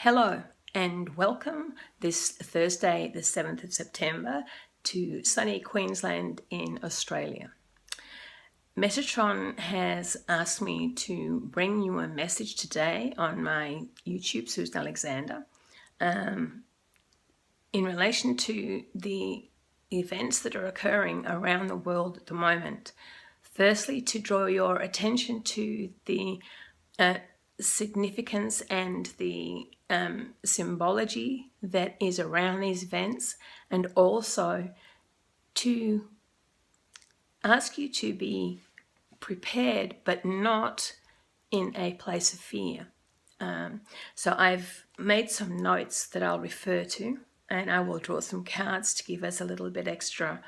Hello and welcome this Thursday, the 7th of September, to sunny Queensland in Australia. Metatron has asked me to bring you a message today on my YouTube, Susan Alexander, in relation to the events that are occurring around the world at the moment. Firstly, to draw your attention to the significance and the symbology that is around these events, and also to ask you to be prepared but not in a place of fear. So I've made some notes that I'll refer to, and I will draw some cards to give us a little bit extra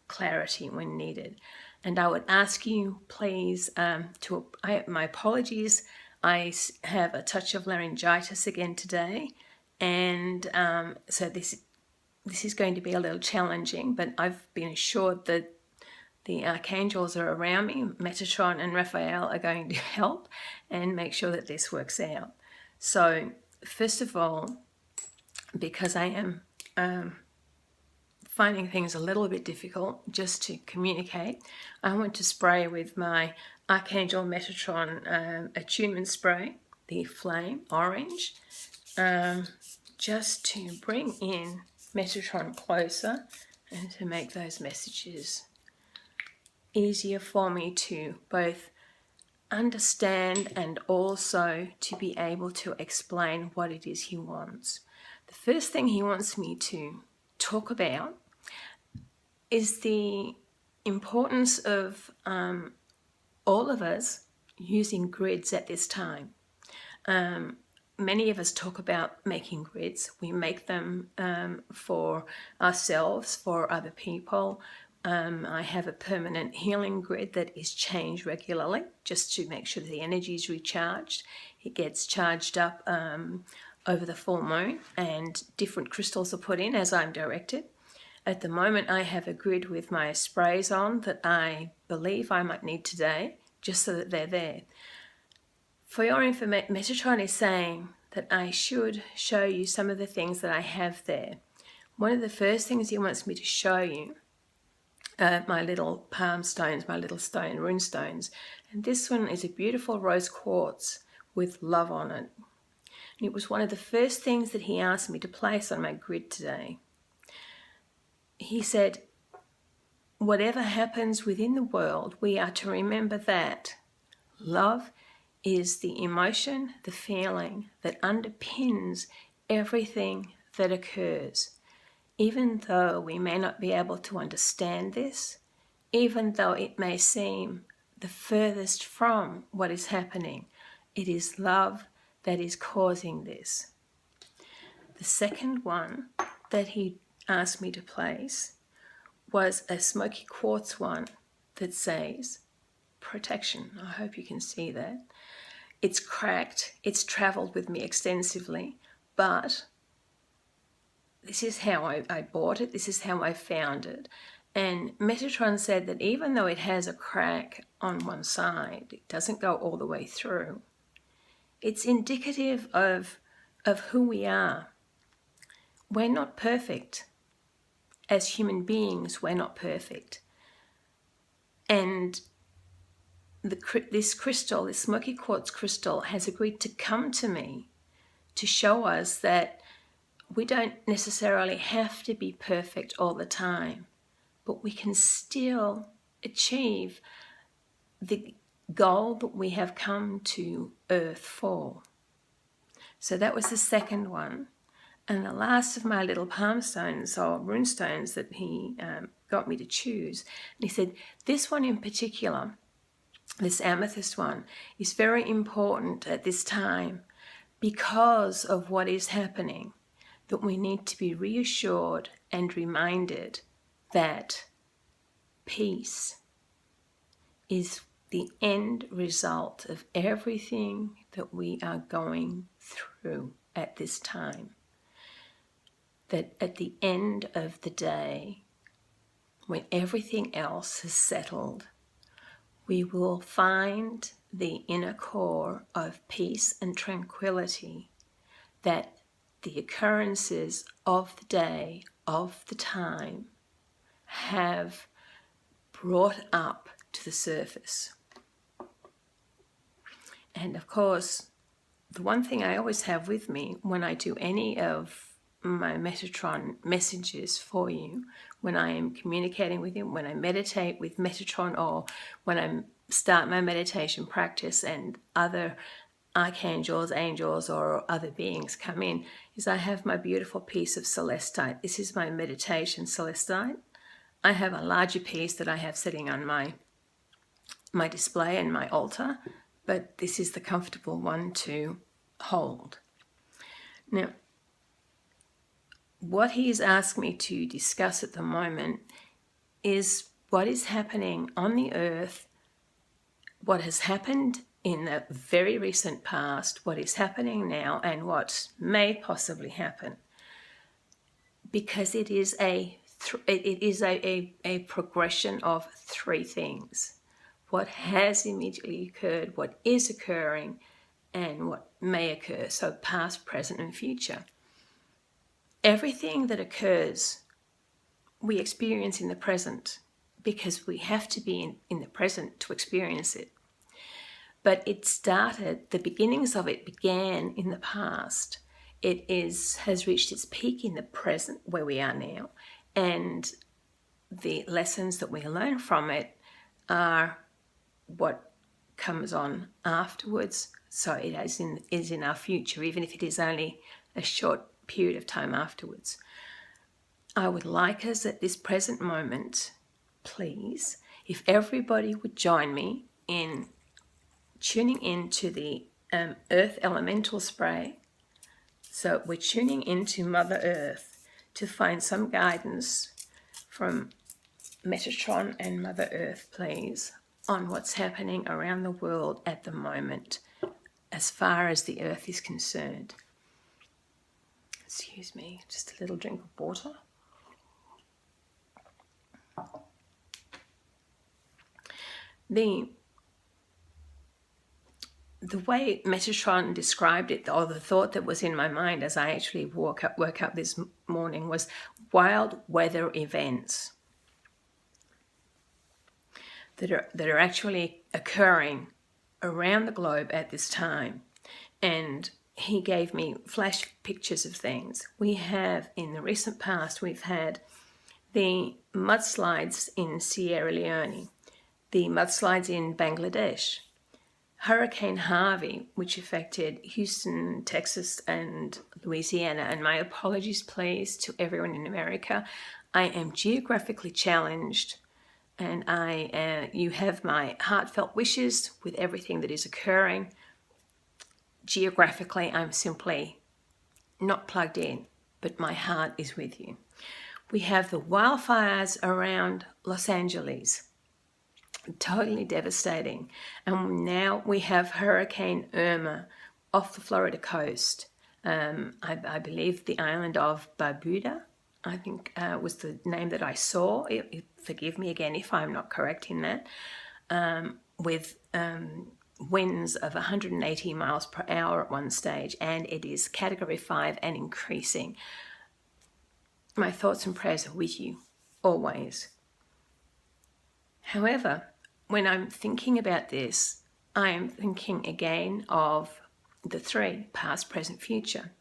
clarity when needed. And I would ask you please my apologies, I have a touch of laryngitis again today, and so this is going to be a little challenging, but I've been assured that the archangels are around me. Metatron and Raphael are going to help and make sure that this works out. So first of all, because I am finding things a little bit difficult just to communicate, I want to spray with my Archangel Metatron attunement spray, the flame orange, just to bring in Metatron closer and to make those messages easier for me to both understand and also to be able to explain what it is he wants. The first thing he wants me to talk about is the importance of all of us using grids at this time. Many of us talk about making grids. We make them for ourselves, for other people. I have a permanent healing grid that is changed regularly just to make sure that the energy is recharged. It gets charged up over the full moon, and different crystals are put in as I'm directed. At the moment, I have a grid with my sprays on that I believe I might need today, just so that they're there. For your information, Metatron is saying that I should show you some of the things that I have there. One of the first things he wants me to show you, my little palm stones, my little stone, rune stones. And this one is a beautiful rose quartz with love on it. And it was one of the first things that he asked me to place on my grid today. He said, whatever happens within the world, we are to remember that love is the emotion, the feeling that underpins everything that occurs. Even though we may not be able to understand this, even though it may seem the furthest from what is happening, it is love that is causing this. The second one that he asked me to place was a smoky quartz one that says protection. I hope you can see that. It's cracked, it's traveled with me extensively, but this is how I bought it, this is how I found it. And Metatron said that even though it has a crack on one side, it doesn't go all the way through. It's indicative of who we are. We're not perfect. As human beings, we're not perfect. And this crystal, this smoky quartz crystal, has agreed to come to me to show us that we don't necessarily have to be perfect all the time, but we can still achieve the goal that we have come to Earth for. So that was the second one. And the last of my little palm stones or rune stones that he got me to choose, and he said, this one in particular, this amethyst one, is very important at this time because of what is happening, that we need to be reassured and reminded that peace is the end result of everything that we are going through at this time. That at the end of the day, when everything else has settled, we will find the inner core of peace and tranquility that the occurrences of the day, of the time, have brought up to the surface. And of course, the one thing I always have with me when I do any of my Metatron messages for you, when I am communicating with you, when I meditate with Metatron, or when I start my meditation practice and other archangels, angels, or other beings come in, is I have my beautiful piece of celestite. This is my meditation celestite. I have a larger piece that I have sitting on my display and my altar, but this is the comfortable one to hold. Now, what he has asked me to discuss at the moment is what is happening on the earth, what has happened in the very recent past, what is happening now, and what may possibly happen. Because it is a progression of three things. What has immediately occurred, what is occurring, and what may occur. So past, present, and future. Everything that occurs, we experience in the present because we have to be in the present to experience it. But the beginnings of it began in the past. It has reached its peak in the present where we are now. And the lessons that we learn from it are what comes on afterwards. So it is in our future, even if it is only a short period of time afterwards. I would like us at this present moment, please, if everybody would join me in tuning into the Earth Elemental Spray. So we're tuning into Mother Earth to find some guidance from Metatron and Mother Earth, please, on what's happening around the world at the moment as far as the Earth is concerned. Excuse me, just a little drink of water. The way Metatron described it, or the thought that was in my mind as I actually woke up this morning, was wild weather events that are actually occurring around the globe at this time. And he gave me flash pictures of things. We have, in the recent past, we've had the mudslides in Sierra Leone, the mudslides in Bangladesh, Hurricane Harvey, which affected Houston, Texas, and Louisiana. And my apologies, please, to everyone in America. I am geographically challenged, and you have my heartfelt wishes with everything that is occurring. Geographically, I'm simply not plugged in, but my heart is with you. We have the wildfires around Los Angeles, totally devastating. And now we have Hurricane Irma off the Florida coast. I believe the island of Barbuda, I think was the name that I saw. Forgive me again if I'm not correct in that. With winds of 180 miles per hour at one stage, and it is Category 5 and increasing. My thoughts and prayers are with you, always. However, when I'm thinking about this, I am thinking again of the three, past, present, future.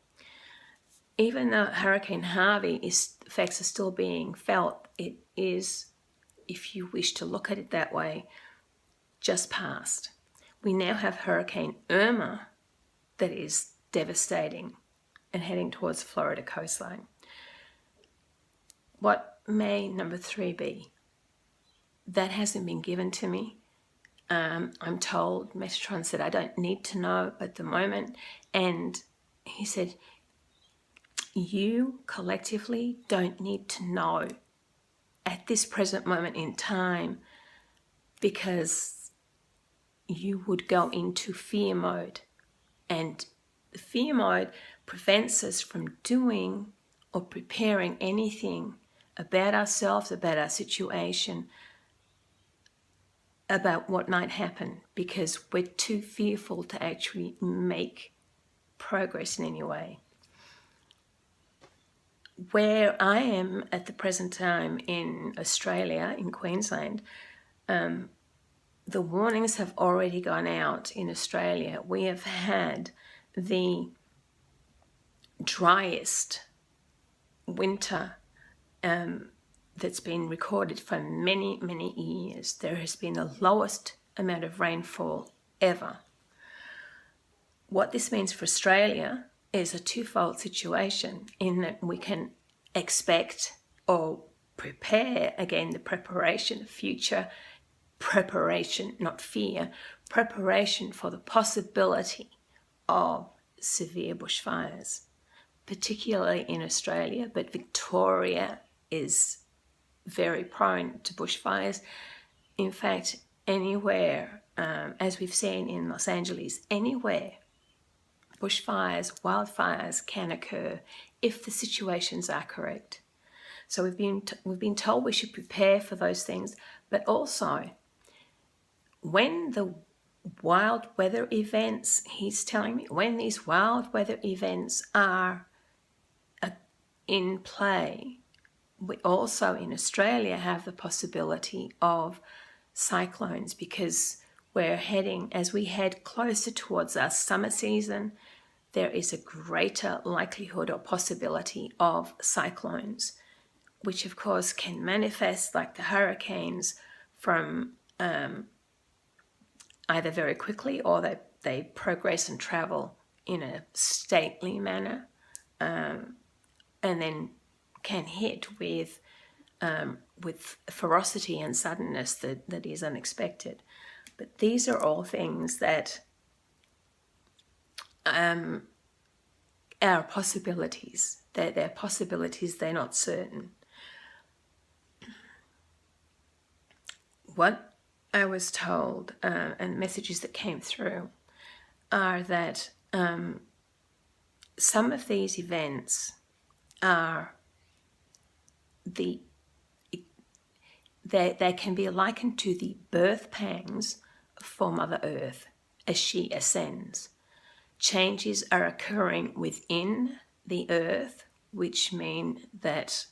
Even though Hurricane Harvey effects are still being felt, it is, if you wish to look at it that way, just past. We now have Hurricane Irma that is devastating and heading towards the Florida coastline. What may number 3 be? That hasn't been given to me. I'm told, Metatron said, I don't need to know at the moment. And he said, you collectively don't need to know at this present moment in time, because you would go into fear mode. And the fear mode prevents us from doing or preparing anything about ourselves, about our situation, about what might happen, because we're too fearful to actually make progress in any way. where I am at the present time in Australia, in Queensland, the warnings have already gone out in Australia. We have had the driest winter that's been recorded for many, many years. There has been the lowest amount of rainfall ever. What this means for Australia is a twofold situation, in that we can expect or prepare, again, the preparation, future preparation, not fear, preparation for the possibility of severe bushfires, particularly in Australia, but Victoria is very prone to bushfires. In fact, anywhere, as we've seen in Los Angeles, anywhere, bushfires, wildfires can occur if the situations are correct. So we've been told we should prepare for those things, but also when the wild weather events, he's telling me, when these wild weather events are in play, we also in Australia have the possibility of cyclones, because we're heading, as we head closer towards our summer season, there is a greater likelihood or possibility of cyclones, which of course can manifest like the hurricanes from either very quickly, or they progress and travel in a stately manner, and then can hit with ferocity and suddenness that is unexpected. But these are all things that are possibilities. They're possibilities, they're not certain. What I was told, and messages that came through, are that some of these events are they can be likened to the birth pangs for Mother Earth as she ascends. Changes are occurring within the earth, which mean that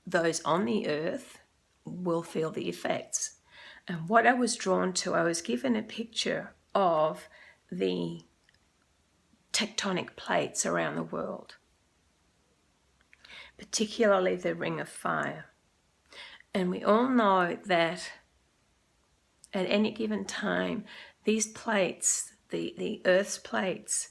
those on the earth will feel the effects. And what I was drawn to, I was given a picture of the tectonic plates around the world, particularly the Ring of Fire. And we all know that at any given time, these plates, the Earth's plates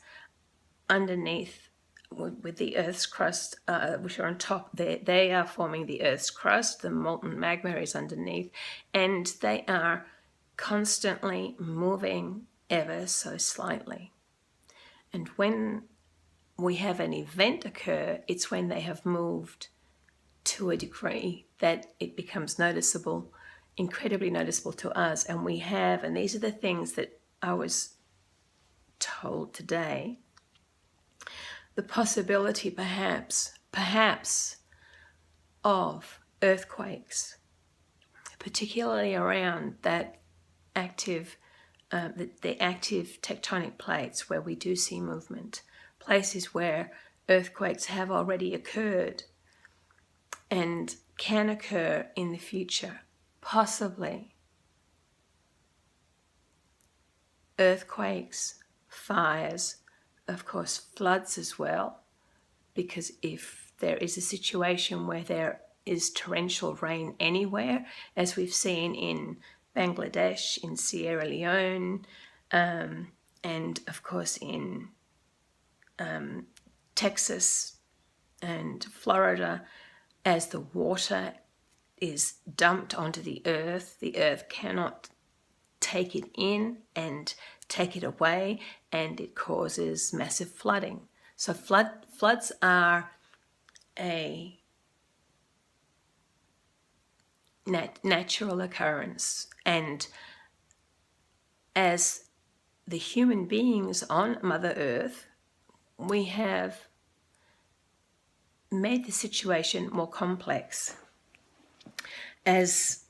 underneath, with the Earth's crust, which are on top, they are forming the Earth's crust, the molten magma is underneath, and they are constantly moving ever so slightly. And when we have an event occur, it's when they have moved to a degree that it becomes noticeable, incredibly noticeable to us. And we have, and these are the things that I was told today, the possibility perhaps of earthquakes, particularly around that active, the active tectonic plates where we do see movement, places where earthquakes have already occurred and can occur in the future, possibly. Earthquakes, fires, of course floods as well, because if there is a situation where there is torrential rain anywhere, as we've seen in Bangladesh, in Sierra Leone, and of course in Texas and Florida, as the water is dumped onto the earth cannot take it in and take it away, and it causes massive flooding. So floods are a natural occurrence, and as the human beings on Mother Earth, we have made the situation more complex. As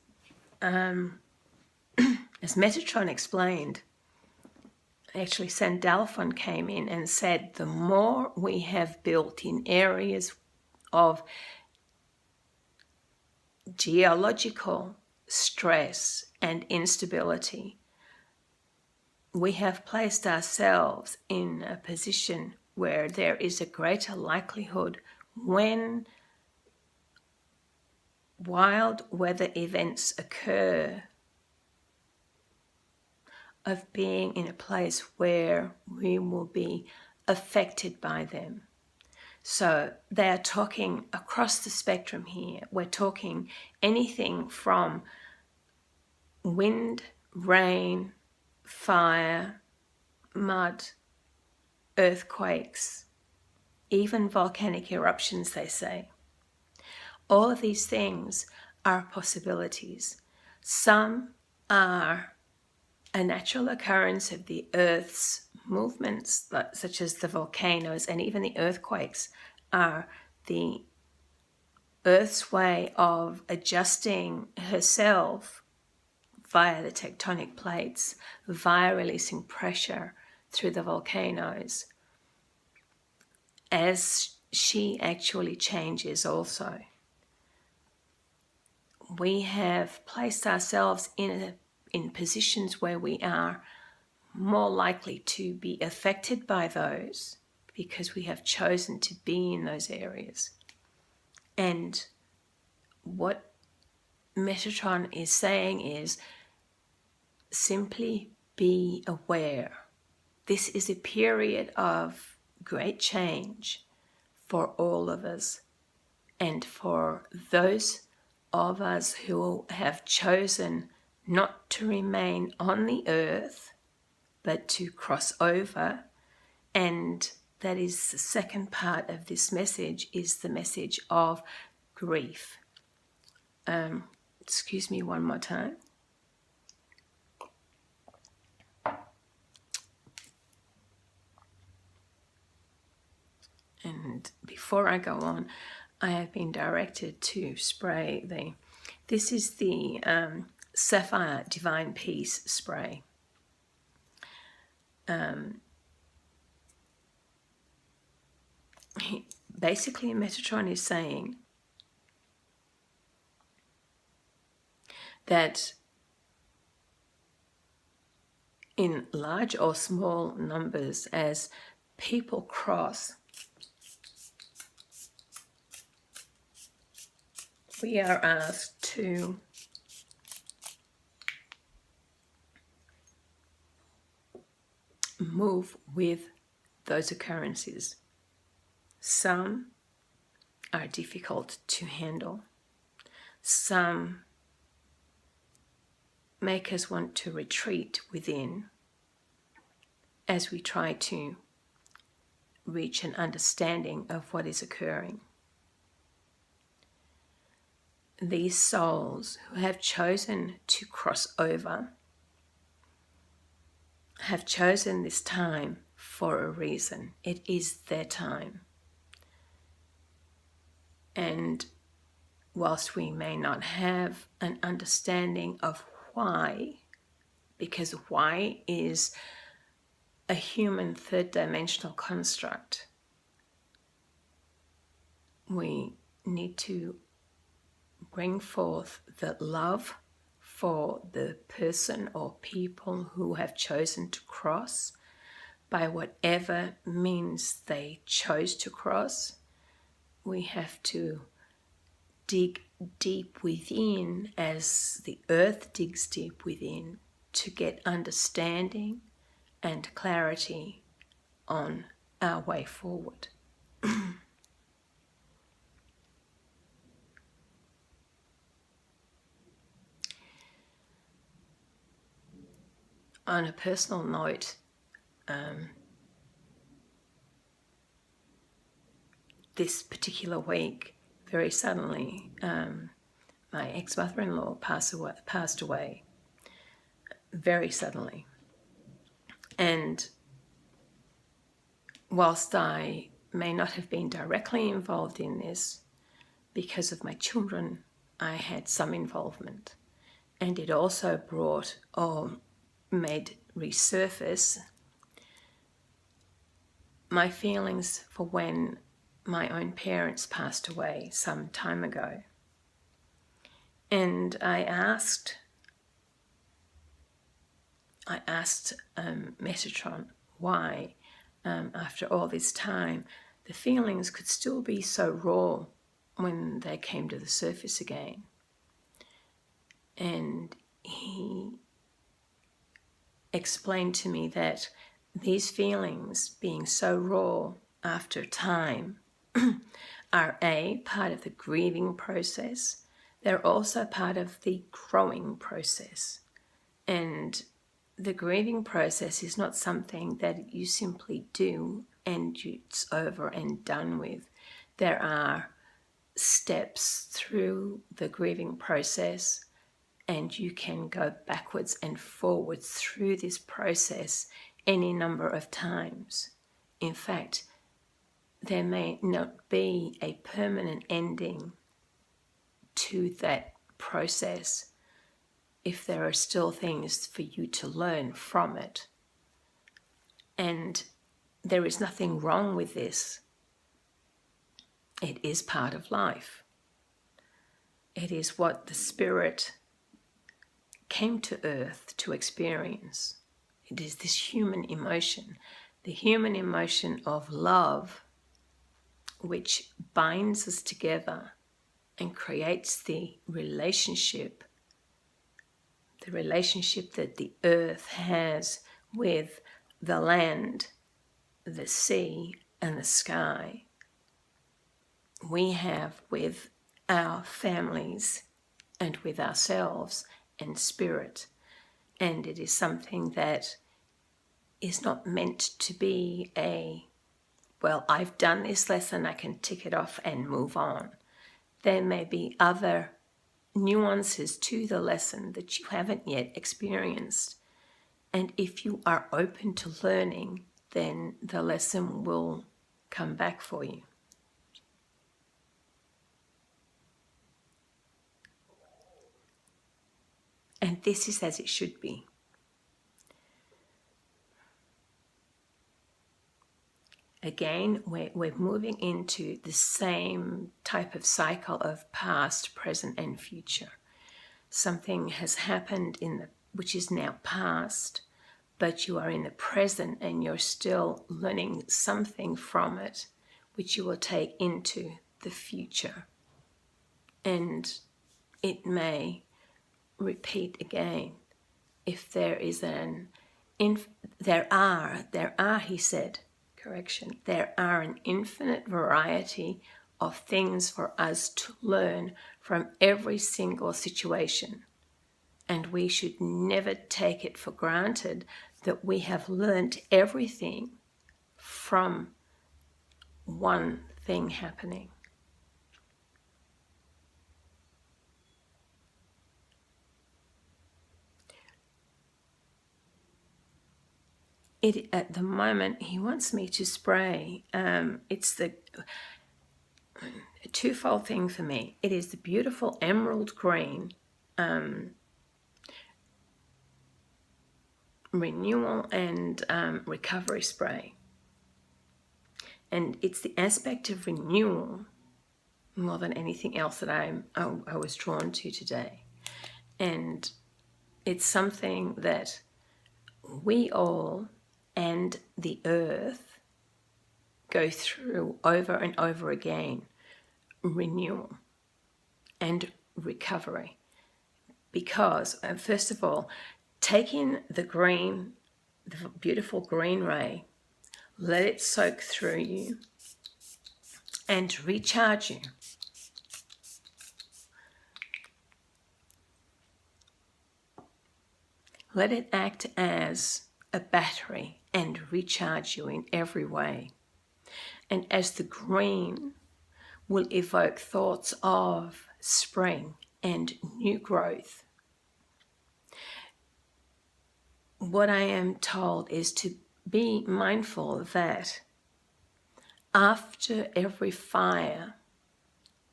Metatron explained, actually Sandalphon came in and said the more we have built in areas of geological stress and instability, we have placed ourselves in a position where there is a greater likelihood, when wild weather events occur, of being in a place where we will be affected by them. So they are talking across the spectrum here. We're talking anything from wind, rain, fire, mud, earthquakes, even volcanic eruptions, they say. All of these things are possibilities. Some are a natural occurrence of the Earth's movements, such as the volcanoes, and even the earthquakes are the Earth's way of adjusting herself via the tectonic plates, via releasing pressure through the volcanoes, as she actually changes also. We have placed ourselves in positions where we are more likely to be affected by those because we have chosen to be in those areas. And what Metatron is saying is simply be aware. This is a period of great change for all of us, and for those of us who have chosen not to remain on the earth, but to cross over. And that is the second part of this message, is the message of grief. Excuse me one more time. And before I go on, I have been directed to spray this is the Sapphire Divine Peace spray. Basically, Metatron is saying that in large or small numbers, as people cross, we are asked to move with those occurrences. Some are difficult to handle. Some make us want to retreat within as we try to reach an understanding of what is occurring. These souls who have chosen to cross over have chosen this time for a reason. It is their time. And whilst we may not have an understanding of why, because why is a human third dimensional construct, we need to bring forth the love for the person or people who have chosen to cross by whatever means they chose to cross. We have to dig deep within, as the earth digs deep within, to get understanding and clarity on our way forward. On a personal note, this particular week, very suddenly, my ex-mother-in-law passed away very suddenly. And whilst I may not have been directly involved in this, because of my children, I had some involvement. And it also brought or made resurface my feelings for when my own parents passed away some time ago. And I asked Metatron why, after all this time, the feelings could still be so raw when they came to the surface again. And he explained to me that these feelings, being so raw after time, are part of the grieving process. They're also part of the growing process. And the grieving process is not something that you simply do and it's over and done with. There are steps through the grieving process, and you can go backwards and forwards through this process any number of times. In fact, there may not be a permanent ending to that process if there are still things for you to learn from it. And there is nothing wrong with this. It is part of life. It is what the Spirit came to earth to experience. It is this human emotion, the human emotion of love, which binds us together and creates the relationship that the earth has with the land, the sea, and the sky. We have with our families and with ourselves and spirit. And it is something that is not meant to be I've done this lesson, I can tick it off and move on. There may be other nuances to the lesson that you haven't yet experienced. And if you are open to learning, then the lesson will come back for you. And this is as it should be. Again, we're moving into the same type of cycle of past, present, and future. Something has happened which is now past, but you are in the present and you're still learning something from it, which you will take into the future. And it may repeat again. If there is there are, he said, there are an infinite variety of things for us to learn from every single situation. And we should never take it for granted that we have learned everything from one thing happening. At the moment, he wants me to spray. It's the twofold thing for me. It is the beautiful emerald green renewal and recovery spray. And it's the aspect of renewal more than anything else that I was drawn to today. And it's something that we all and the earth go through over and over again, renewal and recovery. Because, first of all, take in the beautiful green ray, let it soak through you and recharge you. Let it act as a battery and recharge you in every way. And as the green will evoke thoughts of spring and new growth, what I am told is to be mindful that after every fire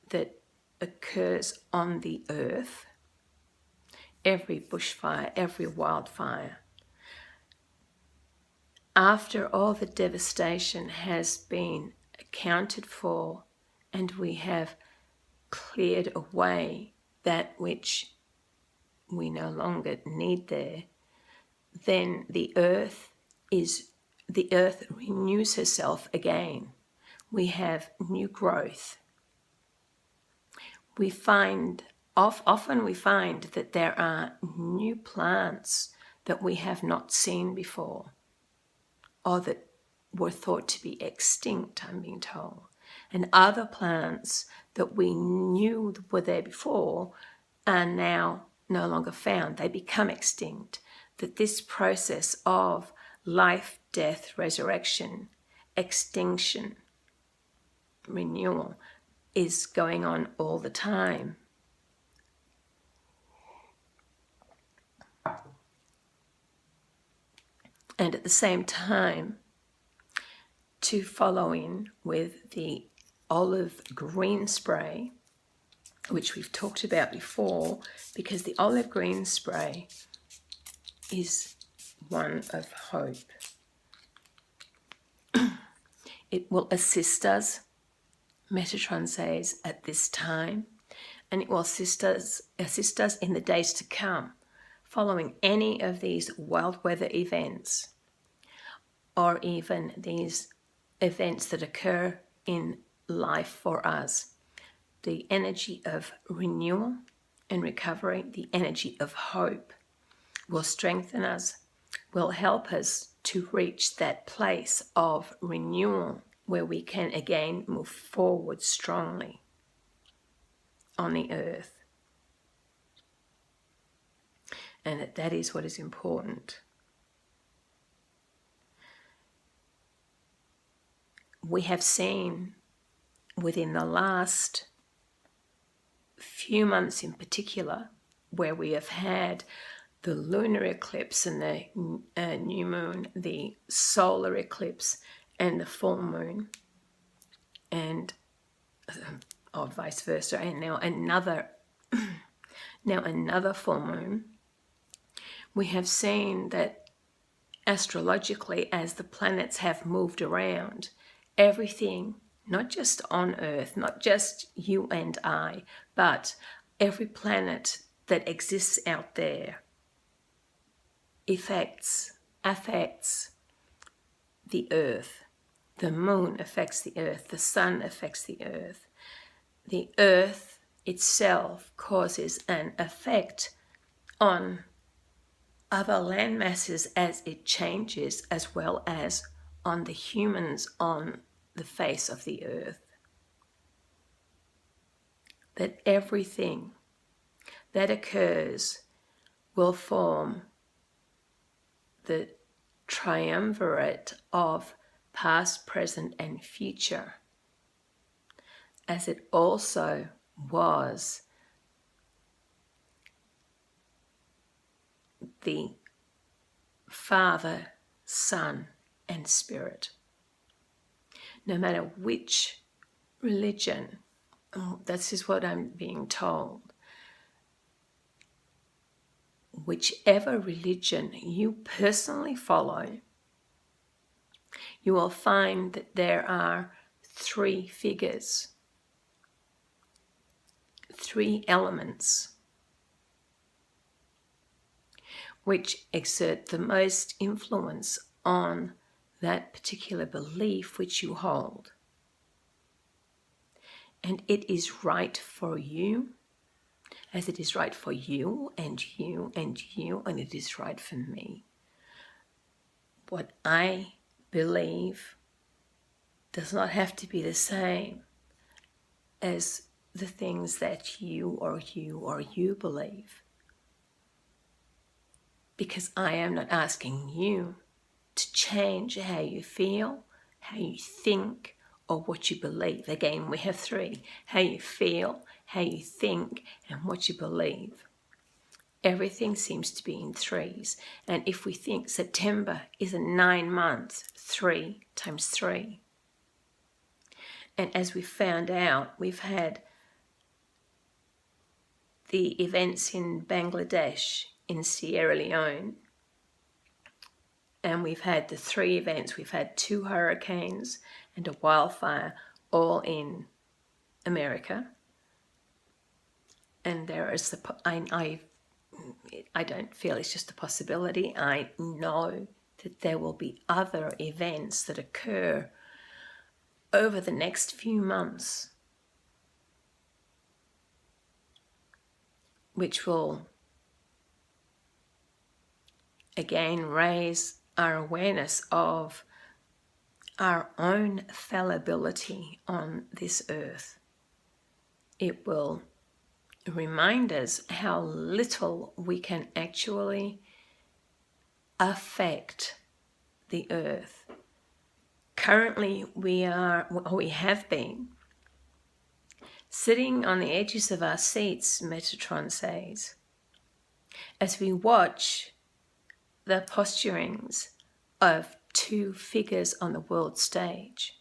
that occurs on the earth, every bushfire, every wildfire, after all the devastation has been accounted for and we have cleared away that which we no longer need there, then the earth renews herself again. We have new growth. Often we find that there are new plants that we have not seen before, or that were thought to be extinct, I'm being told. And other plants that we knew were there before are now no longer found. They become extinct. That this process of life, death, resurrection, extinction, renewal is going on all the time. And at the same time, to follow in with the olive green spray, which we've talked about before, because the olive green spray is one of hope. It will assist us, Metatron says, at this time, and it will assist us in the days to come, following any of these wild weather events, or even these events that occur in life for us. The energy of renewal and recovery, the energy of hope, will strengthen us, will help us to reach that place of renewal where we can again move forward strongly on the earth. And that is what is important. We have seen within the last few months in particular, where we have had the lunar eclipse and the new moon, the solar eclipse and the full moon, and vice versa, and now another full moon. We have seen that astrologically, as the planets have moved around, everything, not just on Earth, not just you and I, but every planet that exists out there affects the Earth. The moon affects the Earth. The sun affects the Earth. The Earth itself causes an effect on other land masses as it changes, as well as on the humans on the face of the Earth. That everything that occurs will form the triumvirate of past, present, and future, as it also was the Father, Son, and Spirit. No matter which religion, this is what I'm being told, whichever religion you personally follow, you will find that there are three figures, three elements, which exert the most influence on that particular belief which you hold. And it is right for you, as it is right for you and you and you, and it is right for me. What I believe does not have to be the same as the things that you or you believe. Because I am not asking you to change how you feel, how you think, or what you believe. Again, we have three: how you feel, how you think, and what you believe. Everything seems to be in threes. And if we think September is a 9 months, 3 times 3. And as we found out, we've had the events in Bangladesh, in Sierra Leone, and we've had the 3 events. We've had 2 hurricanes and a wildfire all in America. And there is I don't feel it's just a possibility. I know that there will be other events that occur over the next few months which will again raise our awareness of our own fallibility on this earth. It will remind us how little we can actually affect the earth. Currently, we have been sitting on the edges of our seats, Metatron says, as we watch the posturings of two figures on the world stage,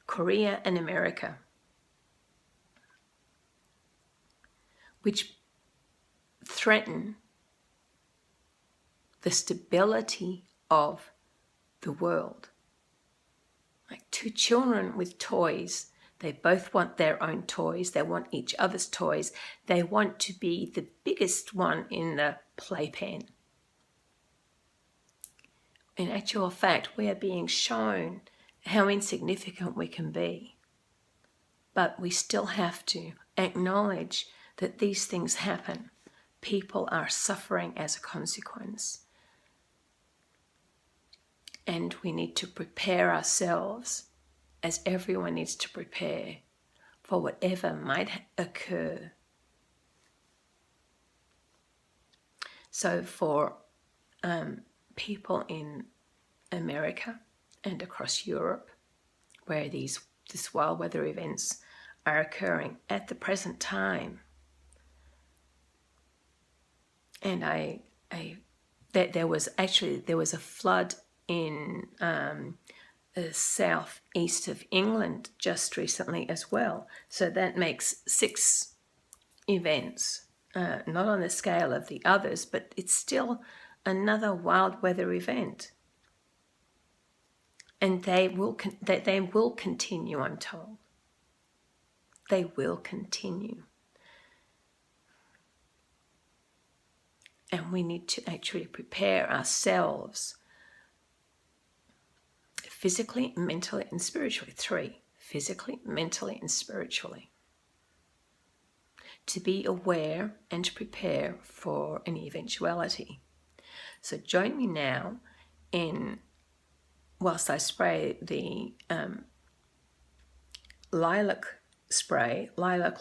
Korea and America, which threaten the stability of the world. Like two children with toys, they both want their own toys, they want each other's toys, they want to be the biggest one in the playpen. In actual fact, we are being shown how insignificant we can be. But we still have to acknowledge that these things happen. People are suffering as a consequence. And we need to prepare ourselves, as everyone needs to prepare, for whatever might occur. So for people in America and across Europe, where these wild weather events are occurring at the present time, and there was a flood in the southeast of England just recently as well. So that makes 6 events, not on the scale of the others, but it's still another wild weather event. And they will continue, I'm told. They will continue. And we need to actually prepare ourselves physically, mentally, and spiritually. 3, physically, mentally, and spiritually. To be aware and to prepare for any eventuality. So join me now whilst I spray the lilac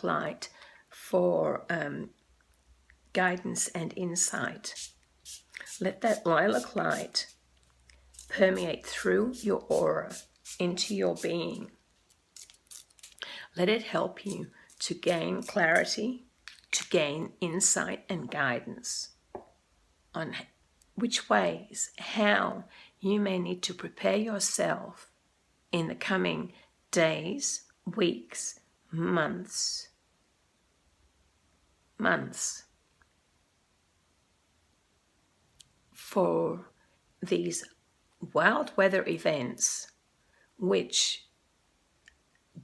light for guidance and insight. Let that lilac light permeate through your aura into your being. Let it help you to gain clarity, to gain insight and guidance on which ways, how you may need to prepare yourself in the coming days, weeks, months for these wild weather events, which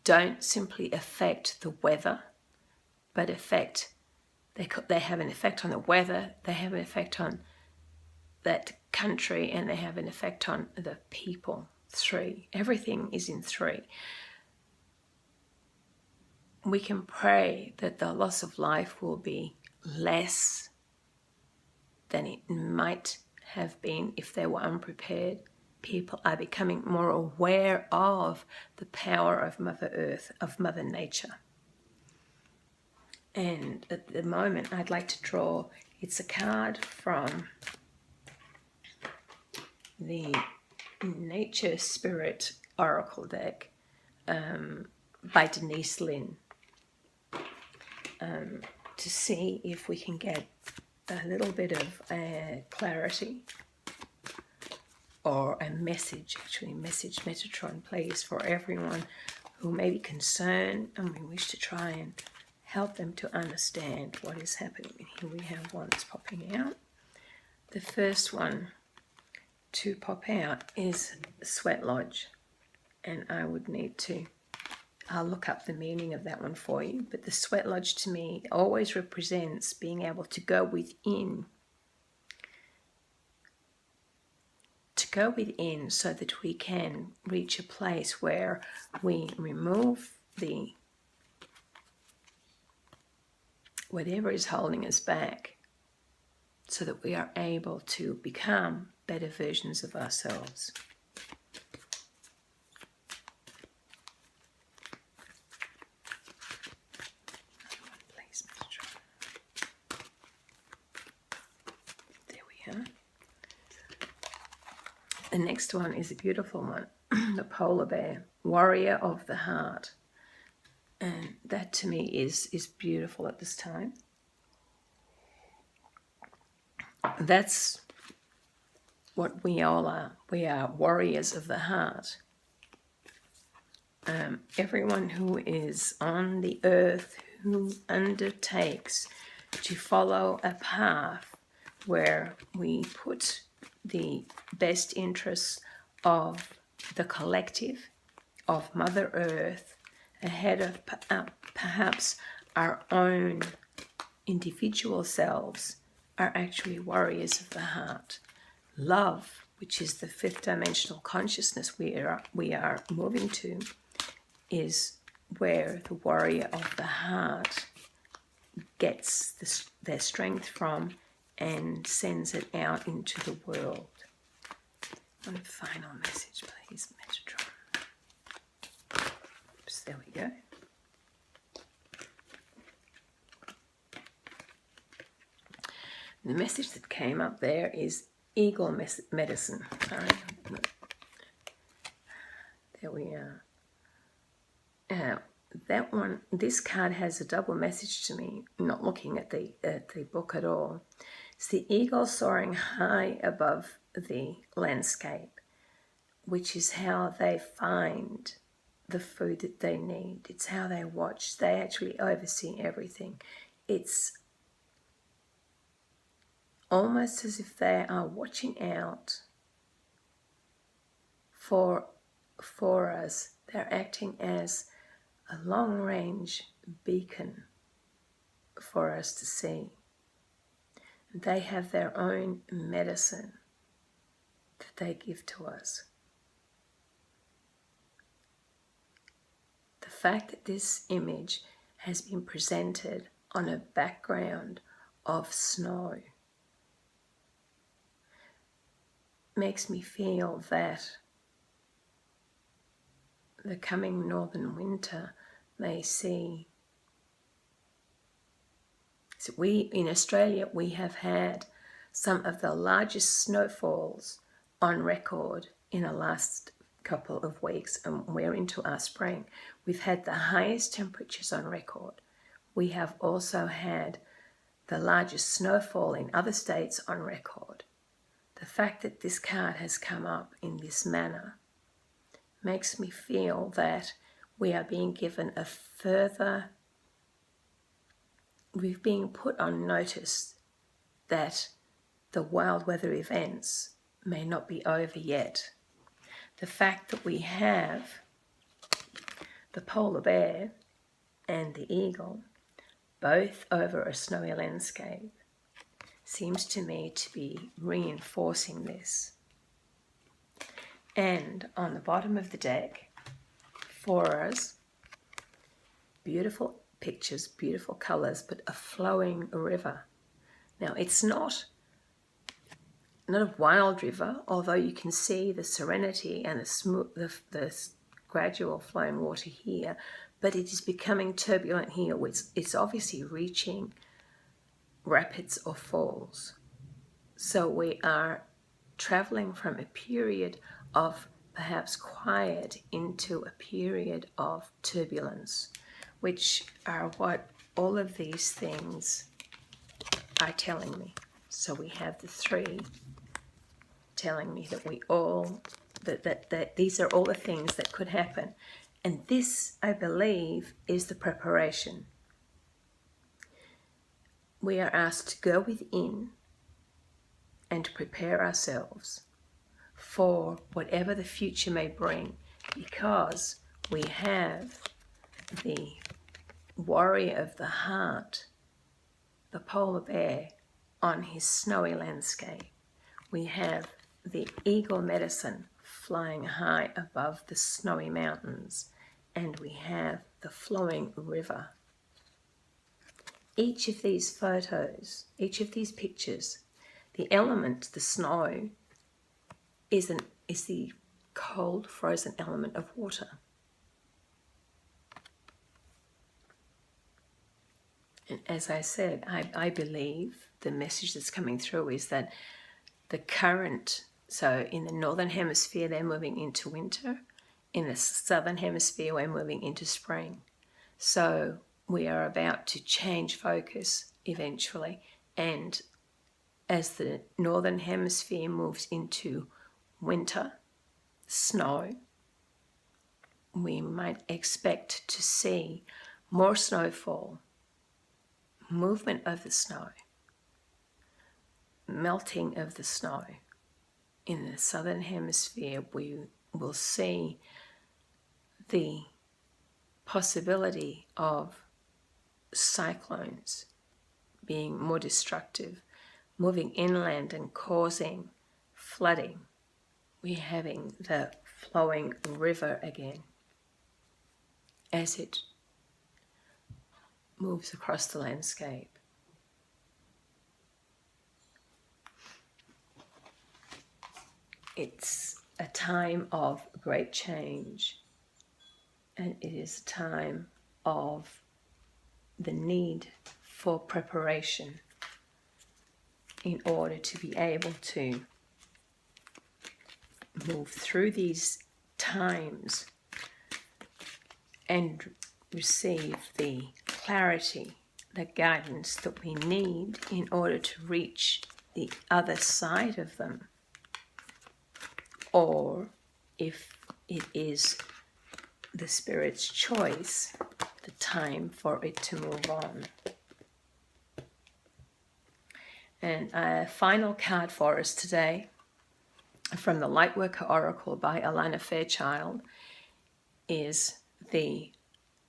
don't simply affect the weather, but they have an effect on the weather, they have an effect on that country, and they have an effect on the people. 3. Everything is in 3. We can pray that the loss of life will be less than it might have been if they were unprepared. People are becoming more aware of the power of Mother Earth, of Mother Nature. And at the moment, I'd like to draw, it's a card from the Nature Spirit Oracle deck by Denise Lynn, to see if we can get a little bit of clarity or a message, Metatron, please, for everyone who may be concerned, and we wish to try and help them to understand what is happening. Here we have ones popping out. The first one, to pop out is sweat lodge, and I would need to, I'll look up the meaning of that one for you, but the sweat lodge to me always represents being able to go within, so that we can reach a place where we remove whatever is holding us back, so that we are able to become better versions of ourselves. Please, Metatron. There we are. The next one is a beautiful one, the polar bear, warrior of the heart. And that to me is beautiful at this time. That's what we all are. We are warriors of the heart. Everyone who is on the earth, who undertakes to follow a path where we put the best interests of the collective, of Mother Earth, ahead of perhaps our own individual selves, are actually warriors of the heart. Love, which is the fifth dimensional consciousness we are moving to, is where the warrior of the heart gets their strength from and sends it out into the world. One final message, please, Metatron. Oops, there we go. The message that came up there is eagle medicine. All right. There we are. That one, this card has a double message to me, not looking at the book at all. It's the eagle soaring high above the landscape, which is how they find the food that they need. It's how they watch. They actually oversee everything. It's almost as if they are watching out for us. They're acting as a long-range beacon for us to see. They have their own medicine that they give to us. The fact that this image has been presented on a background of snow makes me feel that the coming northern winter may see. So in Australia, we have had some of the largest snowfalls on record in the last couple of weeks, and we're into our spring. We've had the highest temperatures on record. We have also had the largest snowfall in other states on record. The fact that this card has come up in this manner makes me feel that we are being given we've been put on notice that the wild weather events may not be over yet. The fact that we have the polar bear and the eagle both over a snowy landscape seems to me to be reinforcing this. And on the bottom of the deck, for us, beautiful pictures, beautiful colours, but a flowing river. Now, it's not a wild river, although you can see the serenity and the gradual flowing water here, but it is becoming turbulent here. It's obviously reaching rapids or falls. So we are traveling from a period of perhaps quiet into a period of turbulence, which are what all of these things are telling me. So we have the three telling me that that these are all the things that could happen. And this, I believe, is the preparation. We are asked to go within and to prepare ourselves for whatever the future may bring, because we have the warrior of the heart, the polar bear, on his snowy landscape. We have the eagle medicine flying high above the snowy mountains, and we have the flowing river. Each of these photos, each of these pictures, the element, the snow, is the cold, frozen element of water. And as I said, I believe the message that's coming through is that the current, so in the northern hemisphere, they're moving into winter. In the southern hemisphere, we're moving into spring. So we are about to change focus eventually. And as the northern hemisphere moves into winter, snow, we might expect to see more snowfall, movement of the snow, melting of the snow. In the southern hemisphere, we will see the possibility of cyclones being more destructive, moving inland and causing flooding. We're having the flowing river again as it moves across the landscape. It's a time of great change, and it is a time of the need for preparation in order to be able to move through these times and receive the clarity, the guidance that we need in order to reach the other side of them. Or if it is the Spirit's choice, the time for it to move on. And a final card for us today from the Lightworker Oracle by Alana Fairchild is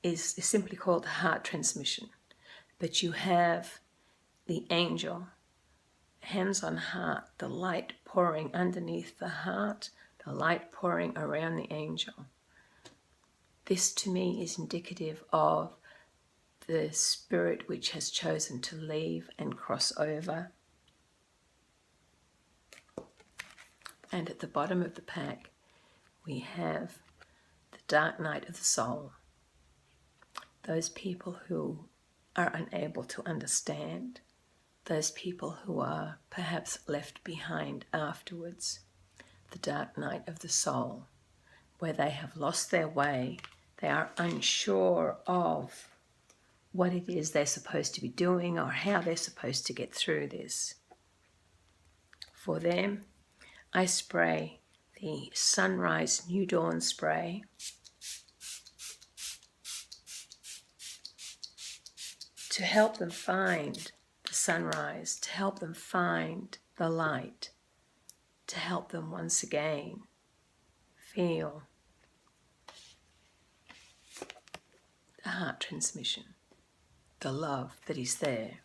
simply called the Heart Transmission. But you have the angel, hands on heart, the light pouring underneath the heart, the light pouring around the angel. This to me is indicative of the spirit which has chosen to leave and cross over. And at the bottom of the pack, we have the dark night of the soul. Those people who are unable to understand, those people who are perhaps left behind afterwards, the dark night of the soul, where they have lost their way, they are unsure of what it is they're supposed to be doing or how they're supposed to get through this. For them, I spray the Sunrise New Dawn spray to help them find the sunrise, to help them find the light, to help them once again feel the heart transmission, the love that is there.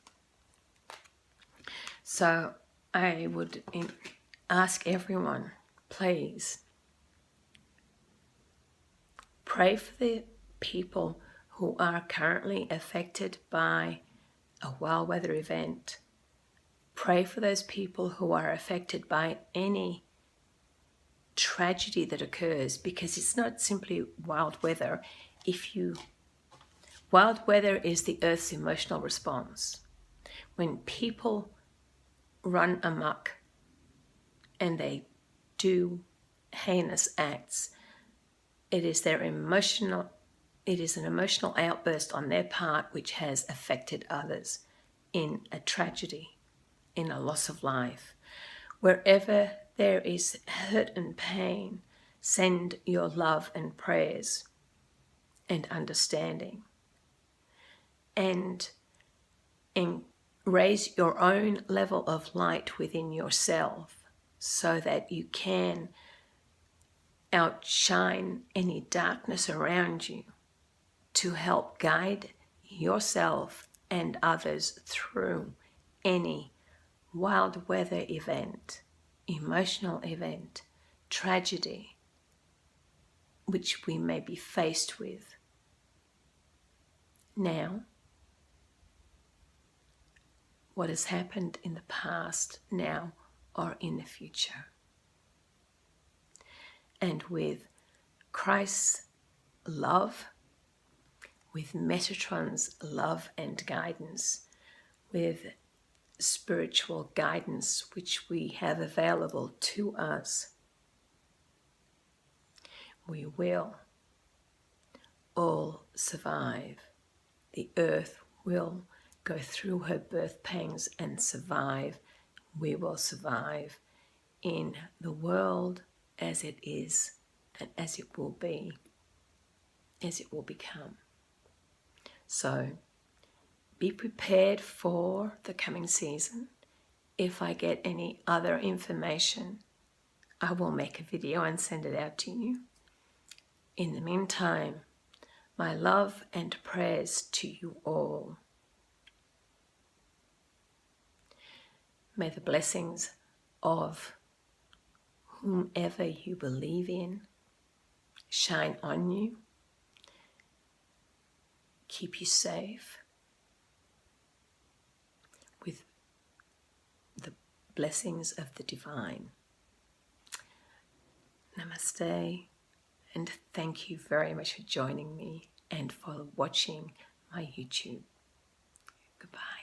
So I would ask everyone, please, pray for the people who are currently affected by a wild weather event. Pray for those people who are affected by any tragedy that occurs, because it's not simply wild weather. Wild weather is the Earth's emotional response. When people run amok and they do heinous acts, it is an emotional outburst on their part which has affected others in a tragedy, in a loss of life. Wherever there is hurt and pain, send your love and prayers and understanding. And raise your own level of light within yourself so that you can outshine any darkness around you, to help guide yourself and others through any wild weather event, emotional event, tragedy, which we may be faced with now, what has happened in the past, now, or in the future. And with Christ's love, with Metatron's love and guidance, with spiritual guidance which we have available to us, we will all survive. The earth will go through her birth pangs and survive. We will survive in the world as it is and as it will be, as it will become. So be prepared for the coming season. If I get any other information, I will make a video and send it out to you. In the meantime, my love and prayers to you all. May the blessings of whomever you believe in shine on you, keep you safe with the blessings of the divine. Namaste, and thank you very much for joining me and for watching my YouTube. Goodbye.